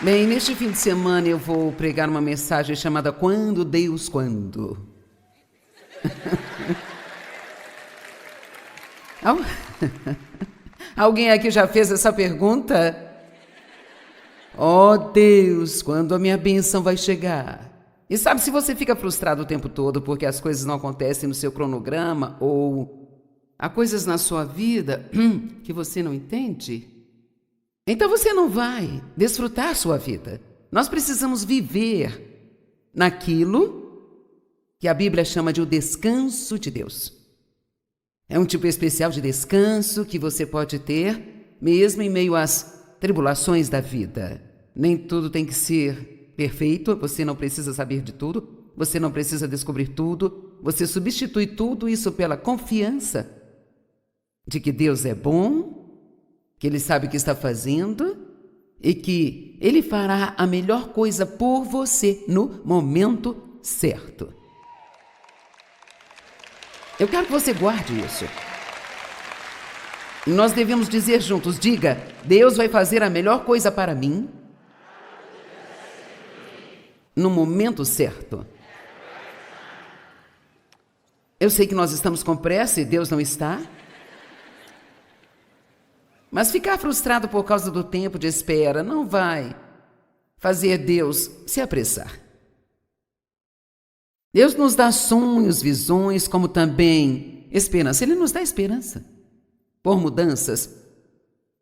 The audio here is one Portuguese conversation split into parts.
Bem, neste fim de semana eu vou pregar uma mensagem chamada Quando Deus Quando. Al- Alguém aqui já fez essa pergunta? Oh Deus, quando a minha bênção vai chegar? E sabe, se você fica frustrado o tempo todo porque as coisas não acontecem no seu cronograma ou há coisas na sua vida que você não entende, então você não vai desfrutar sua vida. Nós precisamos viver naquilo que a Bíblia chama de o descanso de Deus. É um tipo especial de descanso que você pode ter mesmo em meio às tribulações da vida. Nem tudo tem que ser perfeito, você não precisa saber de tudo, você não precisa descobrir tudo, você substitui tudo isso pela confiança de que Deus é bom, que Ele sabe o que está fazendo e que Ele fará a melhor coisa por você no momento certo. Eu quero que você guarde isso. Nós devemos dizer juntos, diga, Deus vai fazer a melhor coisa para mim no momento certo. Eu sei que nós estamos com pressa e Deus não está. Mas ficar frustrado por causa do tempo de espera não vai fazer Deus se apressar. Deus nos dá sonhos, visões, como também esperança. Ele nos dá esperança por mudanças.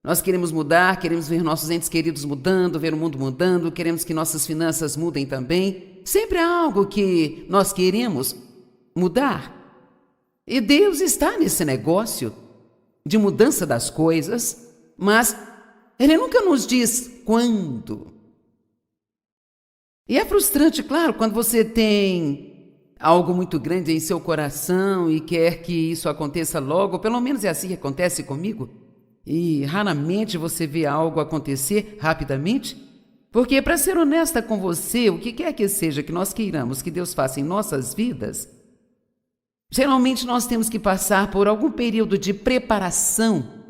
Nós queremos mudar, queremos ver nossos entes queridos mudando, ver o mundo mudando, queremos que nossas finanças mudem também. Sempre há algo que nós queremos mudar. E Deus está nesse negócio de mudança das coisas, mas Ele nunca nos diz quando. E é frustrante, claro, quando você tem algo muito grande em seu coração e quer que isso aconteça logo, pelo menos é assim que acontece comigo, e raramente você vê algo acontecer rapidamente, porque, para ser honesta com você, o que quer que seja que nós queiramos que Deus faça em nossas vidas, geralmente nós temos que passar por algum período de preparação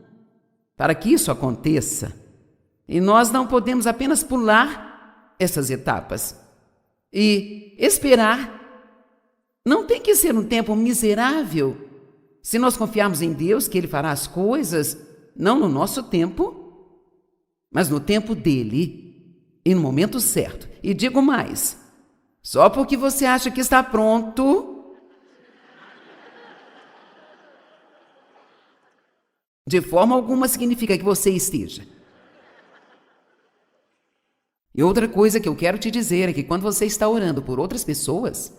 para que isso aconteça. E nós não podemos apenas pular essas etapas. E esperar não tem que ser um tempo miserável. Se nós confiarmos em Deus, que Ele fará as coisas, não no nosso tempo, mas no tempo dEle e no momento certo. E digo mais, só porque você acha que está pronto, de forma alguma significa que você esteja. E outra coisa que eu quero te dizer é que quando você está orando por outras pessoas,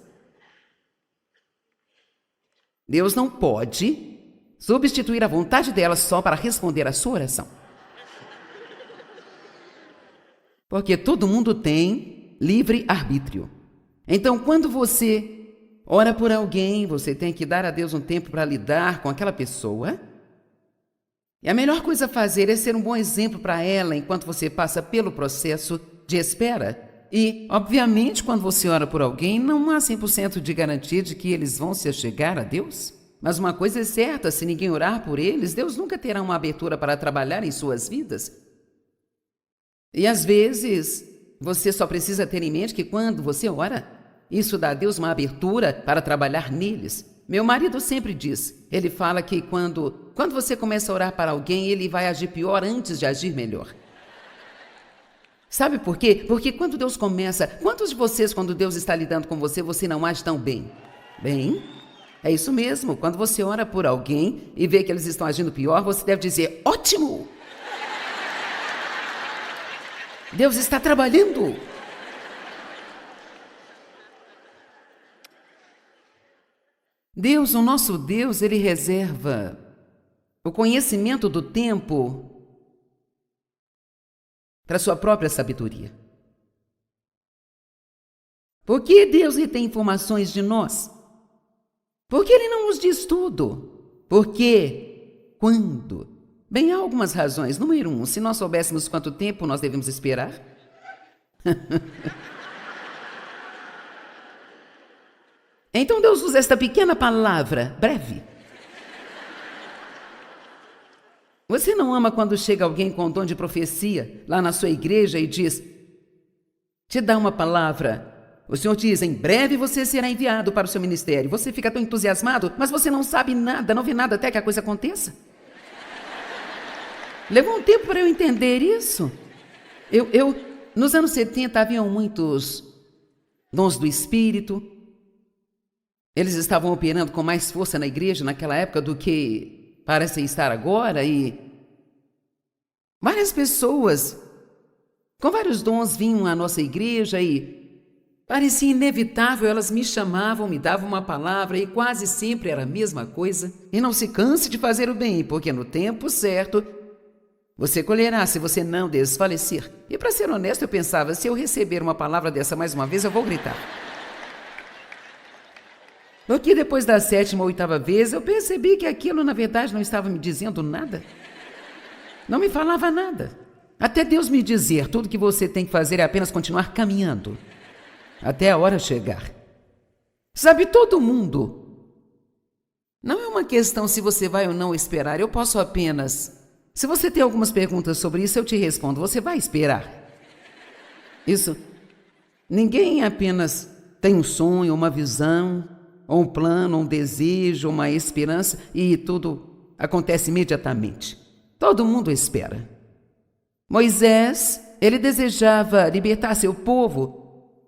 Deus não pode substituir a vontade delas só para responder à sua oração. Porque todo mundo tem livre arbítrio. Então, quando você ora por alguém, você tem que dar a Deus um tempo para lidar com aquela pessoa. E a melhor coisa a fazer é ser um bom exemplo para ela enquanto você passa pelo processo de espera. E, obviamente, quando você ora por alguém, não há 100% de garantia de que eles vão se achegar a Deus. Mas uma coisa é certa, se ninguém orar por eles, Deus nunca terá uma abertura para trabalhar em suas vidas. E às vezes, você só precisa ter em mente que quando você ora, isso dá a Deus uma abertura para trabalhar neles. Meu marido sempre diz, ele fala que quando você começa a orar para alguém, ele vai agir pior antes de agir melhor. Sabe por quê? Porque quando Deus começa, quantos de vocês, quando Deus está lidando com você, você não age tão bem? Bem, é isso mesmo. Quando você ora por alguém e vê que eles estão agindo pior, você deve dizer, ótimo! Deus está trabalhando! Deus, o nosso Deus, Ele reserva o conhecimento do tempo para sua própria sabedoria. Por que Deus retém informações de nós? Porque Ele não nos diz tudo. Por quê? Quando? Bem, há algumas razões. Número 1, se nós soubéssemos quanto tempo nós devemos esperar. Então Deus usa esta pequena palavra, breve. Você não ama quando chega alguém com dom de profecia lá na sua igreja e diz, te dá uma palavra. O Senhor diz, em breve você será enviado para o seu ministério. Você fica tão entusiasmado, mas você não sabe nada, não vê nada até que a coisa aconteça. Levou um tempo para eu entender isso. Nos anos 70, haviam muitos dons do Espírito. Eles estavam operando com mais força na igreja naquela época do que parecem estar agora. E várias pessoas com vários dons vinham à nossa igreja e parecia inevitável, elas me chamavam, me davam uma palavra e quase sempre era a mesma coisa. E não se canse de fazer o bem, porque no tempo certo você colherá se você não desfalecer. E para ser honesto, eu pensava, se eu receber uma palavra dessa mais uma vez, eu vou gritar. Porque depois da 7ª ou 8ª vez, eu percebi que aquilo na verdade não estava me dizendo nada. Não me falava nada. Até Deus me dizer, tudo que você tem que fazer é apenas continuar caminhando até a hora chegar. Sabe, todo mundo. Não é uma questão se você vai ou não esperar. Eu posso apenas... Se você tem algumas perguntas sobre isso, eu te respondo. Você vai esperar. Isso. Ninguém apenas tem um sonho, uma visão, ou um plano, um desejo, uma esperança, e tudo acontece imediatamente. Todo mundo espera. Moisés, ele desejava libertar seu povo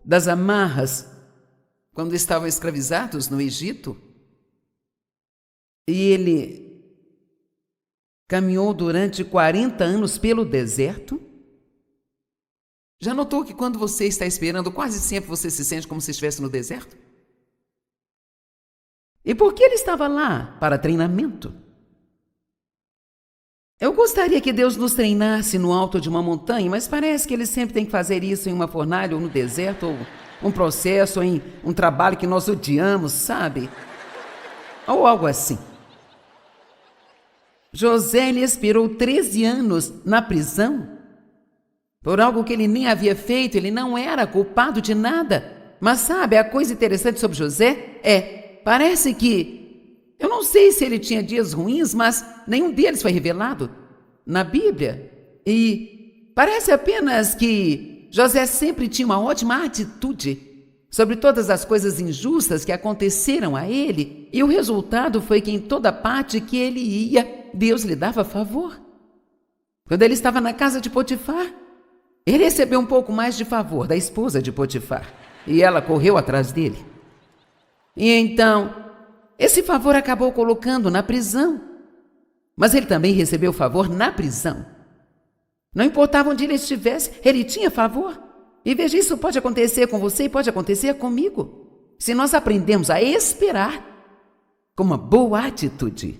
das amarras quando estavam escravizados no Egito. E ele caminhou durante 40 anos pelo deserto. Já notou que quando você está esperando, quase sempre você se sente como se estivesse no deserto? E por que ele estava lá? Para treinamento. Eu gostaria que Deus nos treinasse no alto de uma montanha, mas parece que Ele sempre tem que fazer isso em uma fornalha ou no deserto, ou um processo, ou em um trabalho que nós odiamos, sabe? Ou algo assim. José, ele esperou 13 anos na prisão por algo que ele nem havia feito, ele não era culpado de nada. Mas sabe, a coisa interessante sobre José parece que eu não sei se ele tinha dias ruins, mas nenhum deles foi revelado na Bíblia. E parece apenas que José sempre tinha uma ótima atitude sobre todas as coisas injustas que aconteceram a ele. E o resultado foi que em toda parte que ele ia, Deus lhe dava favor. Quando ele estava na casa de Potifar, ele recebeu um pouco mais de favor da esposa de Potifar. E ela correu atrás dele. E então... esse favor acabou colocando na prisão, mas ele também recebeu favor na prisão. Não importava onde ele estivesse, ele tinha favor. E veja, isso pode acontecer com você e pode acontecer comigo, se nós aprendemos a esperar com uma boa atitude.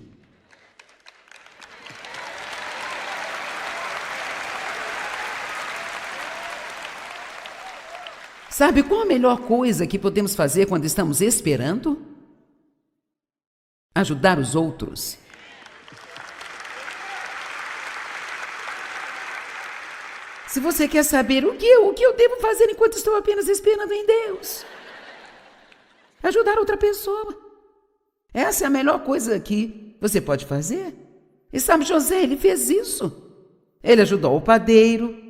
Sabe qual a melhor coisa que podemos fazer quando estamos esperando? Ajudar os outros. Se você quer saber o que eu devo fazer enquanto estou apenas esperando em Deus, ajudar outra pessoa. Essa é a melhor coisa que você pode fazer. E sabe, José, ele fez isso. Ele ajudou o padeiro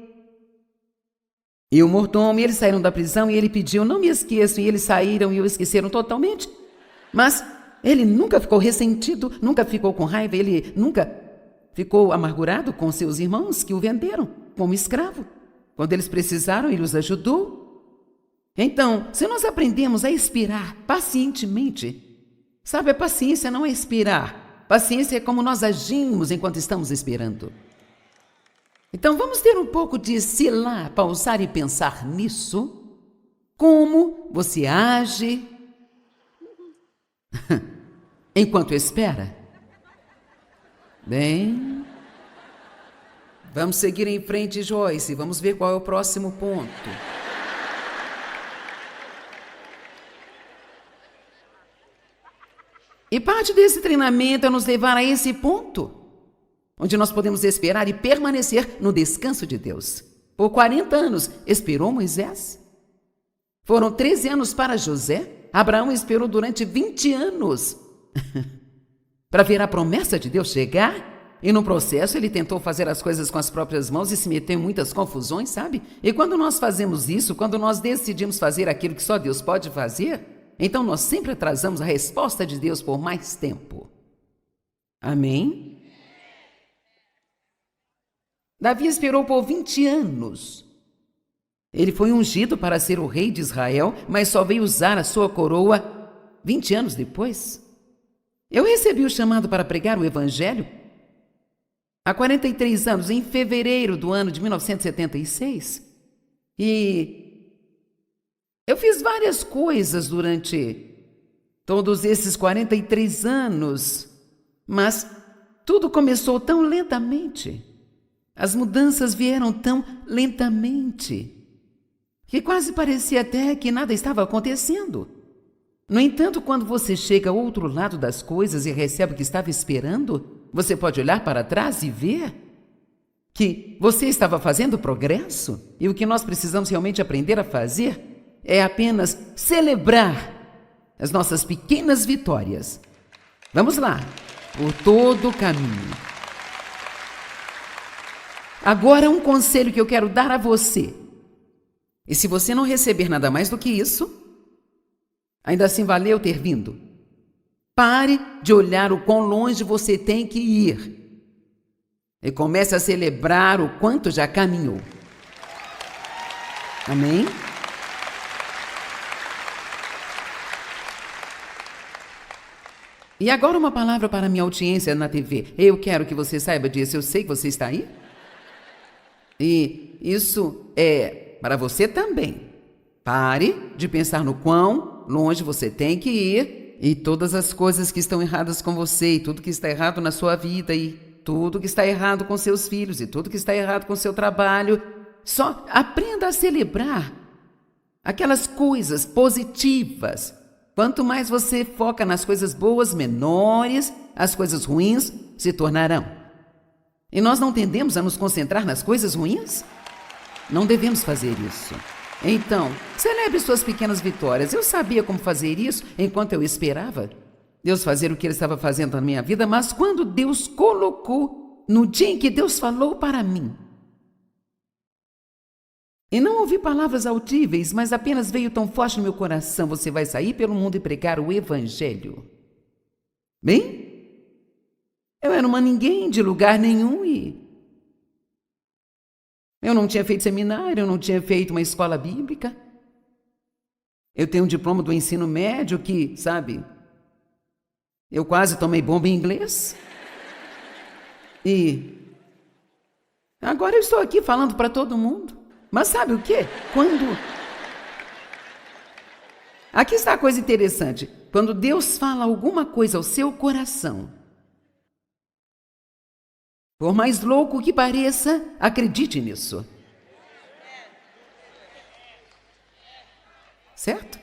e o mordomo, e eles saíram da prisão e ele pediu, não me esqueçam, e eles saíram e o esqueceram totalmente. Mas ele nunca ficou ressentido, nunca ficou com raiva, ele nunca ficou amargurado com seus irmãos que o venderam como escravo. Quando eles precisaram, ele os ajudou. Então, se nós aprendemos a esperar pacientemente, sabe, a paciência não é esperar. Paciência é como nós agimos enquanto estamos esperando. Então, vamos ter um pouco de se lá, pausar e pensar nisso. Como você age enquanto espera? Bem, vamos seguir em frente, Joyce. Vamos ver qual é o próximo ponto. E parte desse treinamento é nos levar a esse ponto, onde nós podemos esperar e permanecer no descanso de Deus. Por 40 anos esperou Moisés. Foram 13 anos para José. Abraão esperou durante 20 anos para ver a promessa de Deus chegar. E no processo ele tentou fazer as coisas com as próprias mãos e se meteu em muitas confusões, sabe? E quando nós fazemos isso, quando nós decidimos fazer aquilo que só Deus pode fazer, então nós sempre atrasamos a resposta de Deus por mais tempo. Amém? Davi esperou por 20 anos. Ele foi ungido para ser o rei de Israel, mas só veio usar a sua coroa 20 anos depois. Eu recebi o chamado para pregar o evangelho há 43 anos, em fevereiro do ano de 1976. E eu fiz várias coisas durante todos esses 43 anos, mas tudo começou tão lentamente. As mudanças vieram tão lentamente que quase parecia até que nada estava acontecendo. No entanto, quando você chega ao outro lado das coisas e recebe o que estava esperando, você pode olhar para trás e ver que você estava fazendo progresso, e o que nós precisamos realmente aprender a fazer é apenas celebrar as nossas pequenas vitórias. Vamos lá, por todo o caminho. Agora, um conselho que eu quero dar a você. E se você não receber nada mais do que isso, ainda assim valeu ter vindo. Pare de olhar o quão longe você tem que ir e comece a celebrar o quanto já caminhou. Amém? E agora uma palavra para a minha audiência na TV. Eu quero que você saiba disso. Eu sei que você está aí. E isso é para você também. Pare de pensar no quão longe você tem que ir e todas as coisas que estão erradas com você, e tudo que está errado na sua vida, e tudo que está errado com seus filhos, e tudo que está errado com seu trabalho. Só aprenda a celebrar aquelas coisas positivas. Quanto mais você foca nas coisas boas, menores as coisas ruins se tornarão. E nós não tendemos a nos concentrar nas coisas ruins? Não devemos fazer isso. Então, celebre suas pequenas vitórias. Eu sabia como fazer isso enquanto eu esperava Deus fazer o que Ele estava fazendo na minha vida, mas quando Deus colocou, no dia em que Deus falou para mim, e não ouvi palavras audíveis, mas apenas veio tão forte no meu coração: você vai sair pelo mundo e pregar o evangelho. Bem? Eu era uma ninguém de lugar nenhum e eu não tinha feito seminário, eu não tinha feito uma escola bíblica. Eu tenho um diploma do ensino médio que, sabe, eu quase tomei bomba em inglês. E agora eu estou aqui falando para todo mundo. Mas sabe o quê? Aqui está a coisa interessante. Quando Deus fala alguma coisa ao seu coração, por mais louco que pareça, acredite nisso. Certo?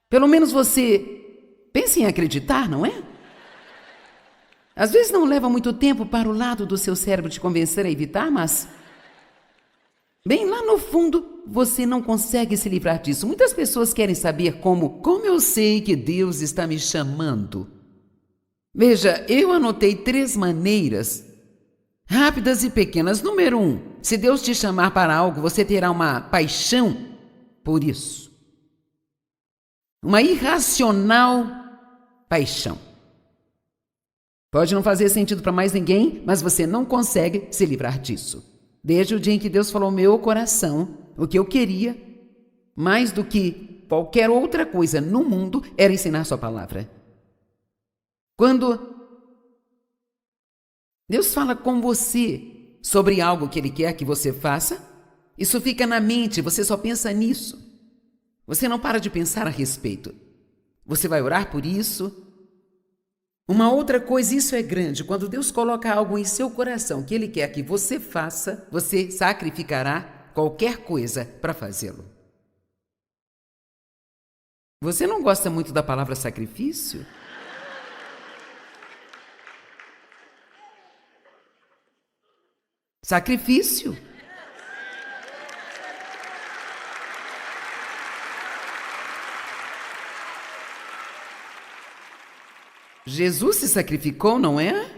Pelo menos você pense em acreditar, não é? Às vezes não leva muito tempo para o lado do seu cérebro te convencer a evitar, mas bem lá no fundo você não consegue se livrar disso. Muitas pessoas querem saber como eu sei que Deus está me chamando. Veja, eu anotei 3 maneiras rápidas e pequenas. Número 1, se Deus te chamar para algo, você terá uma paixão por isso. Uma irracional paixão. Pode não fazer sentido para mais ninguém, mas você não consegue se livrar disso. Desde o dia em que Deus falou ao meu coração, o que eu queria, mais do que qualquer outra coisa no mundo, era ensinar sua palavra. Quando Deus fala com você sobre algo que Ele quer que você faça, isso fica na mente, você só pensa nisso. Você não para de pensar a respeito. Você vai orar por isso. Uma outra coisa, isso é grande, quando Deus coloca algo em seu coração que Ele quer que você faça, você sacrificará qualquer coisa para fazê-lo. Você não gosta muito da palavra sacrifício? Sacrifício. Jesus se sacrificou, não é?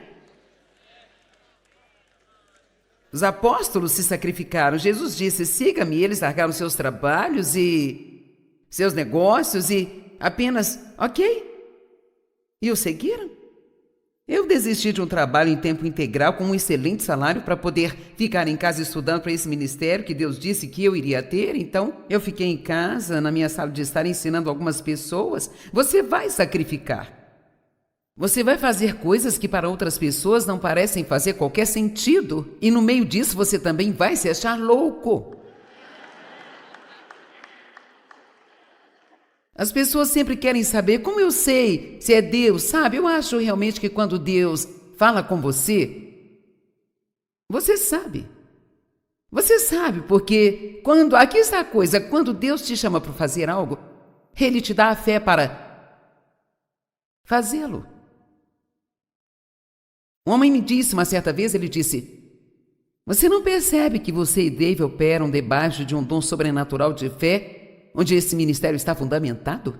Os apóstolos se sacrificaram. Jesus disse: siga-me. Eles largaram seus trabalhos e seus negócios e apenas, ok, e o seguiram. Eu desisti de um trabalho em tempo integral com um excelente salário para poder ficar em casa estudando para esse ministério que Deus disse que eu iria ter. Então, eu fiquei em casa, na minha sala de estar, ensinando algumas pessoas. Você vai sacrificar. Você vai fazer coisas que para outras pessoas não parecem fazer qualquer sentido. E no meio disso, você também vai se achar louco. As pessoas sempre querem saber como eu sei se é Deus, sabe? Eu acho realmente que quando Deus fala com você, você sabe. Você sabe, porque aqui está a coisa, quando Deus te chama para fazer algo, Ele te dá a fé para fazê-lo. Um homem me disse uma certa vez, ele disse: você não percebe que você e Dave operam debaixo de um dom sobrenatural de fé, onde esse ministério está fundamentado?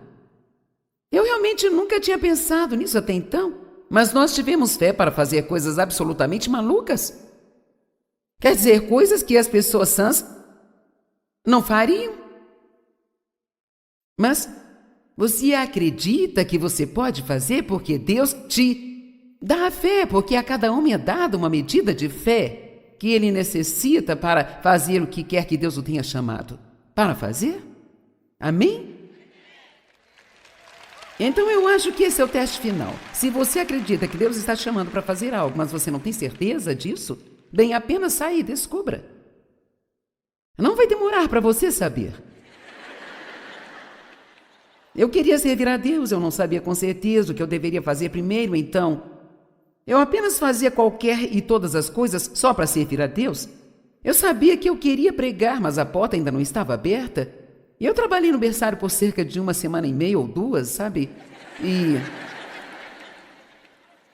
Eu realmente nunca tinha pensado nisso até então, mas nós tivemos fé para fazer coisas absolutamente malucas. Quer dizer, coisas que as pessoas sãs não fariam. Mas você acredita que você pode fazer porque Deus te dá a fé, porque a cada homem é dada uma medida de fé que ele necessita para fazer o que quer que Deus o tenha chamado para fazer? Amém? Então eu acho que esse é o teste final. Se você acredita que Deus está te chamando para fazer algo, mas você não tem certeza disso, bem, apenas saia e descubra. Não vai demorar para você saber. Eu queria servir a Deus, eu não sabia com certeza o que eu deveria fazer primeiro, então eu apenas fazia qualquer e todas as coisas só para servir a Deus. Eu sabia que eu queria pregar, mas a porta ainda não estava aberta. E eu trabalhei no berçário por cerca de 1 semana e meia ou 2, sabe? E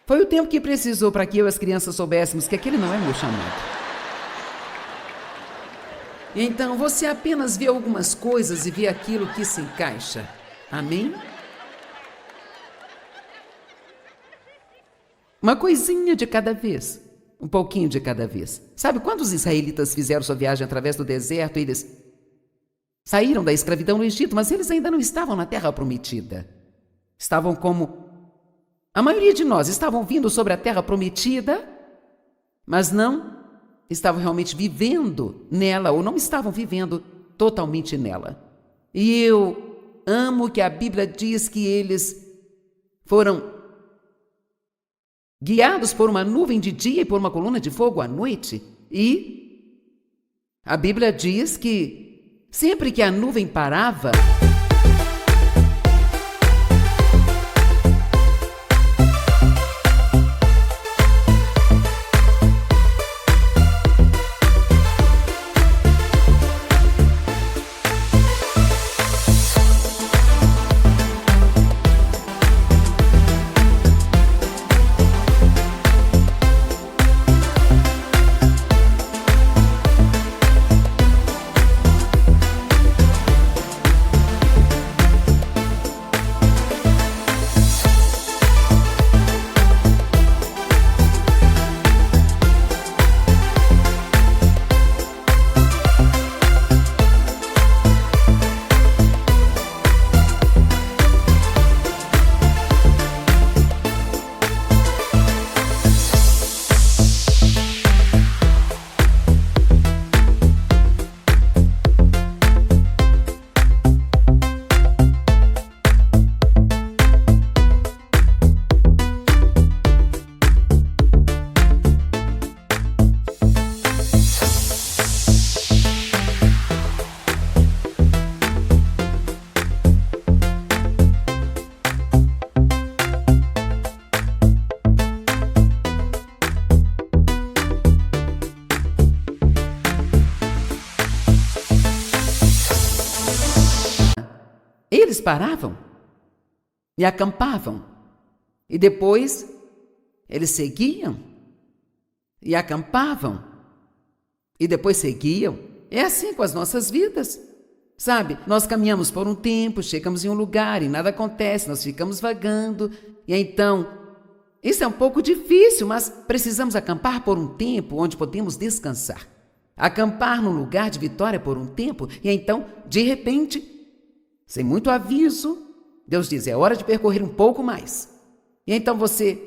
foi o tempo que precisou para que eu e as crianças soubéssemos que aquele não é meu chamado. Então você apenas vê algumas coisas e vê aquilo que se encaixa. Amém? Uma coisinha de cada vez. Um pouquinho de cada vez. Sabe quando os israelitas fizeram sua viagem através do deserto, eles saíram da escravidão no Egito, mas eles ainda não estavam na terra prometida. Estavam como a maioria de nós, estavam vindo sobre a terra prometida, mas não estavam realmente vivendo nela, ou não estavam vivendo totalmente nela. E eu amo que a Bíblia diz que eles foram guiados por uma nuvem de dia e por uma coluna de fogo à noite. E a Bíblia diz que sempre que a nuvem parava, eles paravam e acampavam. E depois eles seguiam e acampavam. E depois seguiam. É assim com as nossas vidas. Sabe, nós caminhamos por um tempo, chegamos em um lugar e nada acontece, nós ficamos vagando. E então Isso é um pouco difícil, mas precisamos acampar por um tempo onde podemos descansar. Acampar num lugar de vitória por um tempo e então, de repente, sem muito aviso, Deus diz, é hora de percorrer um pouco mais. E então você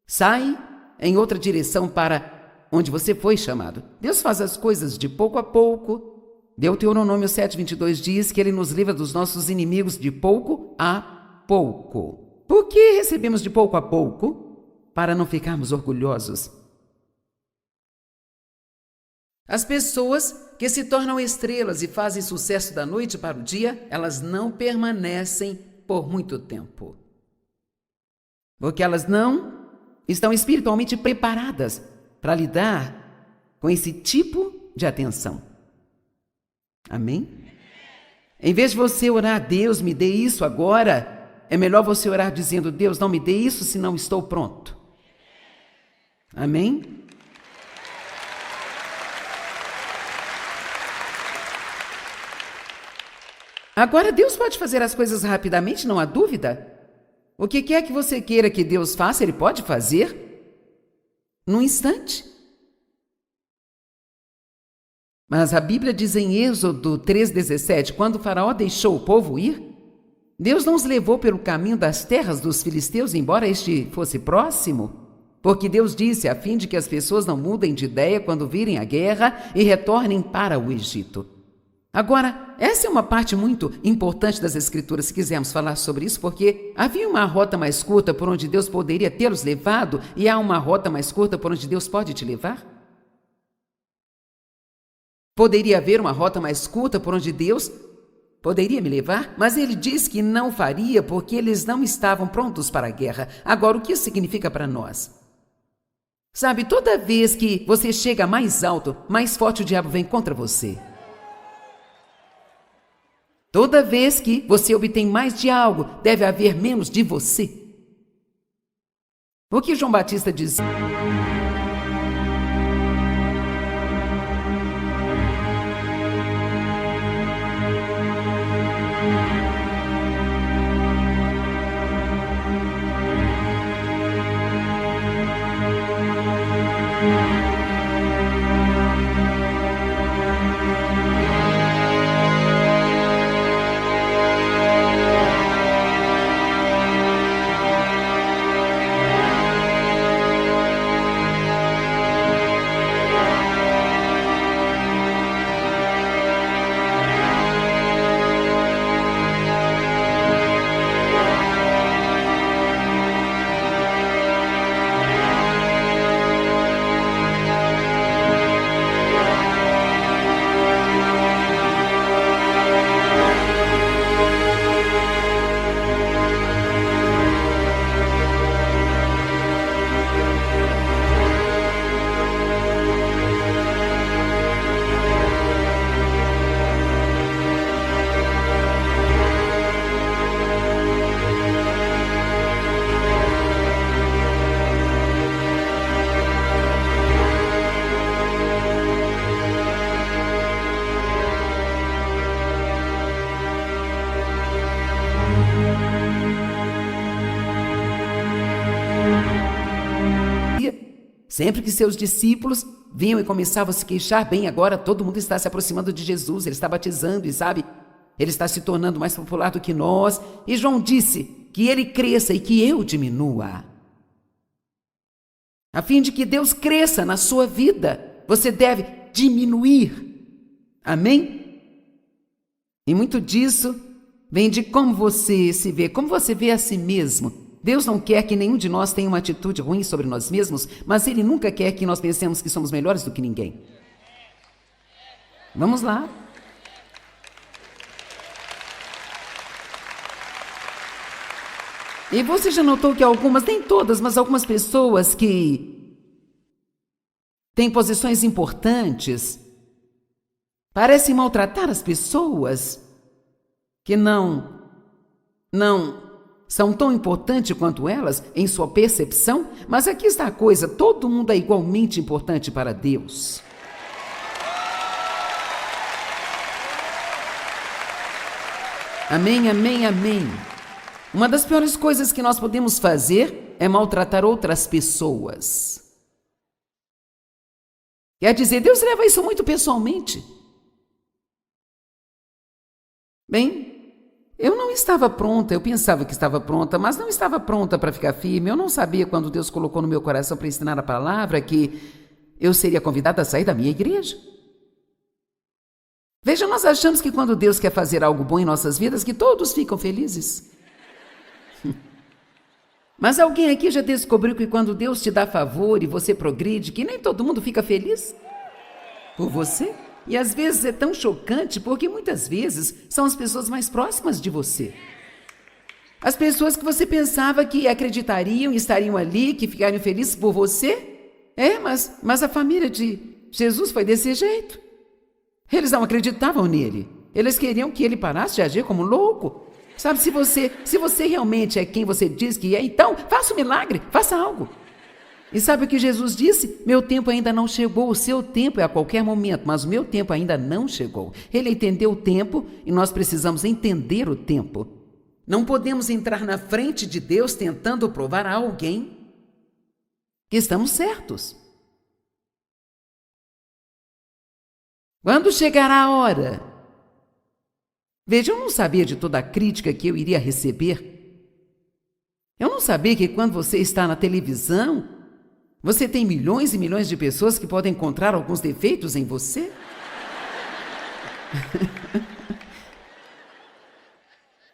sai em outra direção para onde você foi chamado. Deus faz as coisas de pouco a pouco. Deuteronômio 7:22 diz que Ele nos livra dos nossos inimigos de pouco a pouco. Por que recebemos de pouco a pouco? Para não ficarmos orgulhosos. As pessoas que se tornam estrelas e fazem sucesso da noite para o dia, elas não permanecem por muito tempo. Porque elas não estão espiritualmente preparadas para lidar com esse tipo de atenção. Amém? Em vez de você orar, Deus, me dê isso agora, é melhor você orar dizendo, Deus, não me dê isso se não estou pronto. Amém? Agora, Deus pode fazer as coisas rapidamente, não há dúvida. O que quer que você queira que Deus faça, Ele pode fazer num instante. Mas a Bíblia diz em Êxodo 3,17, quando o faraó deixou o povo ir, Deus não os levou pelo caminho das terras dos filisteus, embora este fosse próximo, porque Deus disse a fim de que as pessoas não mudem de ideia quando virem a guerra e retornem para o Egito. Agora, essa é uma parte muito importante das Escrituras, se quisermos falar sobre isso, porque havia uma rota mais curta por onde Deus poderia tê-los levado e há uma rota mais curta por onde Deus pode te levar? Poderia haver uma rota mais curta por onde Deus poderia me levar, mas Ele diz que não faria porque eles não estavam prontos para a guerra. Agora, o que isso significa para nós? Sabe, toda vez que você chega mais alto, mais forte o diabo vem contra você. Toda vez que você obtém mais de algo, deve haver menos de você. O que João Batista diz? Sempre que seus discípulos vinham e começavam a se queixar, bem, agora todo mundo está se aproximando de Jesus, ele está batizando e sabe, ele está se tornando mais popular do que nós. E João disse que ele cresça e que eu diminua. A fim de que Deus cresça na sua vida, você deve diminuir. Amém? E muito disso vem de como você se vê, como você vê a si mesmo. Deus não quer que nenhum de nós tenha uma atitude ruim sobre nós mesmos, mas Ele nunca quer que nós pensemos que somos melhores do que ninguém. Vamos lá. E você já notou que algumas, nem todas, mas algumas pessoas que têm posições importantes parecem maltratar as pessoas que não são tão importantes quanto elas em sua percepção, mas aqui está a coisa, todo mundo é igualmente importante para Deus. Amém, amém, amém. Uma das piores coisas que nós podemos fazer é maltratar outras pessoas. Quer dizer, Deus leva isso muito pessoalmente. Bem, eu não estava pronta, eu pensava que estava pronta, mas não estava pronta para ficar firme. Eu não sabia quando Deus colocou no meu coração para ensinar a palavra que eu seria convidada a sair da minha igreja. Veja, nós achamos que quando Deus quer fazer algo bom em nossas vidas, que todos ficam felizes. Mas alguém aqui já descobriu que quando Deus te dá favor e você progride, que nem todo mundo fica feliz por você? E às vezes é tão chocante, porque muitas vezes são as pessoas mais próximas de você. As pessoas que você pensava que acreditariam, estariam ali, que ficariam felizes por você. Mas a família de Jesus foi desse jeito. Eles não acreditavam nele. Eles queriam que ele parasse de agir como louco. Sabe, se você realmente é quem você diz que é, então faça um milagre, faça algo. E sabe o que Jesus disse? Meu tempo ainda não chegou, o seu tempo é a qualquer momento, mas o meu tempo ainda não chegou. Ele entendeu o tempo e nós precisamos entender o tempo. Não podemos entrar na frente de Deus tentando provar a alguém que estamos certos. Quando chegará a hora? Veja, eu não sabia de toda a crítica que eu iria receber. Eu não sabia que quando você está na televisão, você tem milhões e milhões de pessoas que podem encontrar alguns defeitos em você.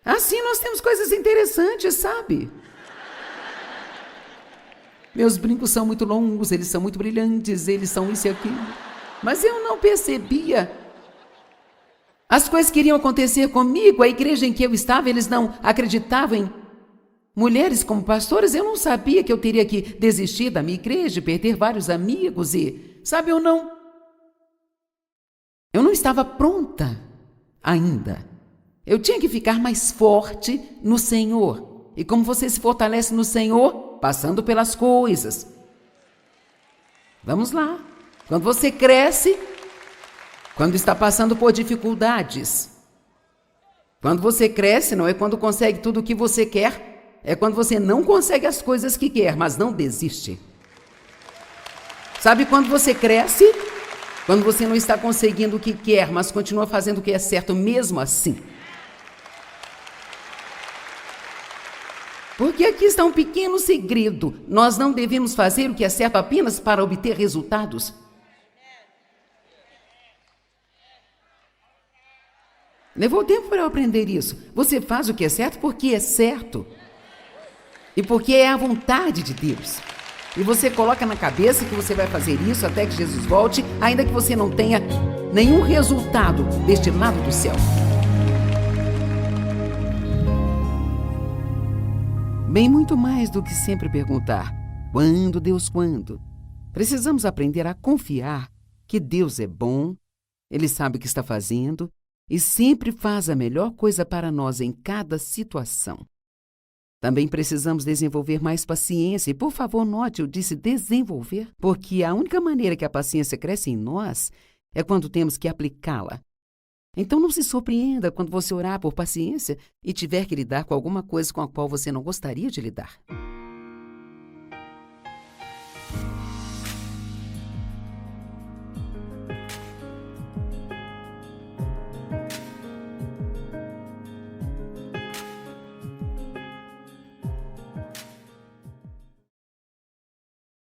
Assim nós temos coisas interessantes, sabe? Meus brincos são muito longos, eles são muito brilhantes, eles são isso e aquilo. Mas eu não percebia. As coisas que iriam acontecer comigo, a igreja em que eu estava, eles não acreditavam em mulheres como pastoras. Eu não sabia que eu teria que desistir da minha igreja, perder vários amigos e, sabe, eu não estava pronta ainda. Eu tinha que ficar mais forte no Senhor. E como você se fortalece no Senhor? Passando pelas coisas. Vamos lá. Quando você cresce, quando está passando por dificuldades. Quando você cresce, não é quando consegue tudo o que você quer, é quando você não consegue as coisas que quer, mas não desiste. Sabe quando você cresce? Quando você não está conseguindo o que quer, mas continua fazendo o que é certo mesmo assim. Porque aqui está um pequeno segredo. Nós não devemos fazer o que é certo apenas para obter resultados. Levou tempo para eu aprender isso. Você faz o que é certo porque é certo. E porque é a vontade de Deus. E você coloca na cabeça que você vai fazer isso até que Jesus volte, ainda que você não tenha nenhum resultado deste lado do céu. Bem, muito mais do que sempre perguntar: quando, Deus, quando? Precisamos aprender a confiar que Deus é bom, Ele sabe o que está fazendo e sempre faz a melhor coisa para nós em cada situação. Também precisamos desenvolver mais paciência. E, por favor, note, eu disse desenvolver, porque a única maneira que a paciência cresce em nós é quando temos que aplicá-la. Então não se surpreenda quando você orar por paciência e tiver que lidar com alguma coisa com a qual você não gostaria de lidar.